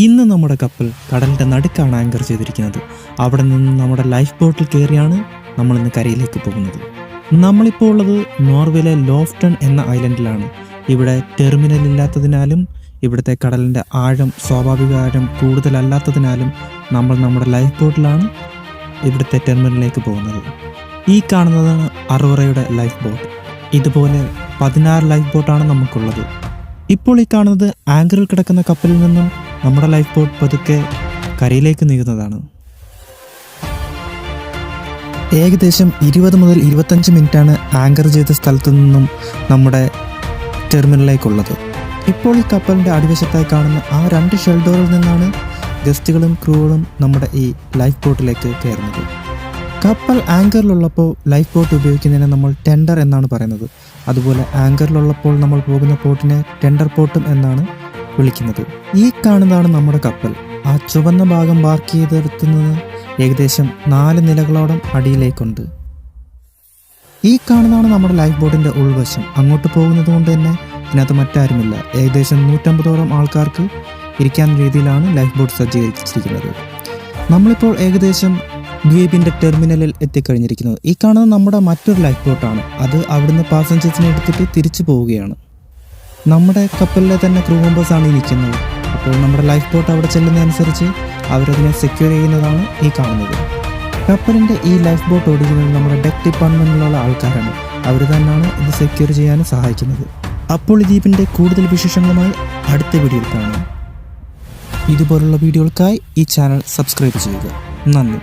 ഇന്ന് നമ്മുടെ കപ്പൽ കടലിൻ്റെ നടുക്കാണ് ആങ്കർ ചെയ്തിരിക്കുന്നത്. അവിടെ നിന്ന് നമ്മുടെ ലൈഫ് ബോട്ടിൽ കയറിയാണ് നമ്മളിന്ന് കരയിലേക്ക് പോകുന്നത്. നമ്മളിപ്പോൾ ഉള്ളത് നോർവേയിലെ ലോഫ്റ്റൺ എന്ന ഐലൻഡിലാണ്. ഇവിടെ ടെർമിനൽ ഇല്ലാത്തതിനാലും ഇവിടുത്തെ കടലിൻ്റെ ആഴം സ്വാഭാവിക ആഴം കൂടുതലല്ലാത്തതിനാലും നമ്മൾ നമ്മുടെ ലൈഫ് ബോട്ടിലാണ് ഇവിടുത്തെ ടെർമിനലിലേക്ക് പോകുന്നത്. ഈ കാണുന്നതാണ് അറോറയുടെ ലൈഫ് ബോട്ട്. ഇതുപോലെ 16 ലൈഫ് ബോട്ടാണ് നമുക്കുള്ളത്. ഇപ്പോൾ ഈ കാണുന്നത് ആങ്കറിൽ കിടക്കുന്ന കപ്പലിൽ നിന്നും നമ്മുടെ ലൈഫ് ബോട്ട് പതുക്കെ കരയിലേക്ക് നീങ്ങുന്നതാണ്. ഏകദേശം 20 മുതൽ 25 മിനിറ്റാണ് ആങ്കർ ചെയ്ത സ്ഥലത്തു നിന്നും നമ്മുടെ ടെർമിനലിലേക്കുള്ളത്. ഇപ്പോൾ ഈ കപ്പലിൻ്റെ അടിവശത്തായി കാണുന്ന ആ 2 ഷെൽഡോറിൽ നിന്നാണ് ഗസ്റ്റുകളും ക്രൂകളും നമ്മുടെ ഈ ലൈഫ് ബോട്ടിലേക്ക് കയറുന്നത്. കപ്പൽ ആങ്കറിലുള്ളപ്പോൾ ലൈഫ് ബോട്ട് ഉപയോഗിക്കുന്നതിനെ നമ്മൾ ടെൻഡർ എന്നാണ് പറയുന്നത്. അതുപോലെ ആങ്കറിലുള്ളപ്പോൾ നമ്മൾ പോകുന്ന പോട്ടിനെ ടെൻഡർ പോട്ടും എന്നാണ് വിളിക്കുന്നത്. ഈ കാണുന്നതാണ് നമ്മുടെ കപ്പൽ. ആ ചുവന്ന ഭാഗം മാർക്ക് ചെയ്തെടുത്തുന്നത് ഏകദേശം 4 നിലകളോളം അടിയിലേക്കുണ്ട്. ഈ കാണുന്നതാണ് നമ്മുടെ ലൈഫ് ബോട്ടിൻ്റെ ഉൾവശം. അങ്ങോട്ട് പോകുന്നത് കൊണ്ട് തന്നെ ഇതിനകത്ത് മറ്റാരുമില്ല. ഏകദേശം 150ഓളം ആൾക്കാർക്ക് ഇരിക്കാൻ രീതിയിലാണ് ലൈഫ് ബോട്ട് സജ്ജീകരിച്ചിരിക്കുന്നത്. നമ്മളിപ്പോൾ ഏകദേശം ദ്വീപിൻ്റെ ടെർമിനലിൽ എത്തിക്കഴിഞ്ഞിരിക്കുന്നത്. ഈ കാണുന്നത് നമ്മുടെ മറ്റൊരു ലൈഫ് ബോട്ടാണ്. അത് അവിടുന്ന് പാസഞ്ചേഴ്സിനെ എടുത്തിട്ട് തിരിച്ചു പോവുകയാണ്. നമ്മുടെ കപ്പലിലെ തന്നെ ക്രൂ മെമ്പേഴ്സാണ് ഇരിക്കുന്നത്. അപ്പോൾ നമ്മുടെ ലൈഫ് ബോട്ട് അവിടെ ചെല്ലുന്നതനുസരിച്ച് അവരതിനെ സെക്യൂർ ചെയ്യുന്നതാണ് ഈ കാണുന്നത്. കപ്പലിൻ്റെ ഈ ലൈഫ് ബോട്ട് ഓടിക്കുന്നത് നമ്മുടെ ഡെക്ക് ഡിപ്പാർട്ട്മെൻറ്റിലുള്ള ആൾക്കാരാണ്. അവർ തന്നെയാണ് ഇത് സെക്യൂർ ചെയ്യാനും സഹായിക്കുന്നത്. അപ്പോൾ ഈ ദ്വീപിൻ്റെ കൂടുതൽ വിശേഷങ്ങളുമായി അടുത്ത വീഡിയോയിൽ കാണാം. ഇതുപോലുള്ള വീഡിയോകൾക്കായി ഈ ചാനൽ സബ്സ്ക്രൈബ് ചെയ്യുക. നന്ദി.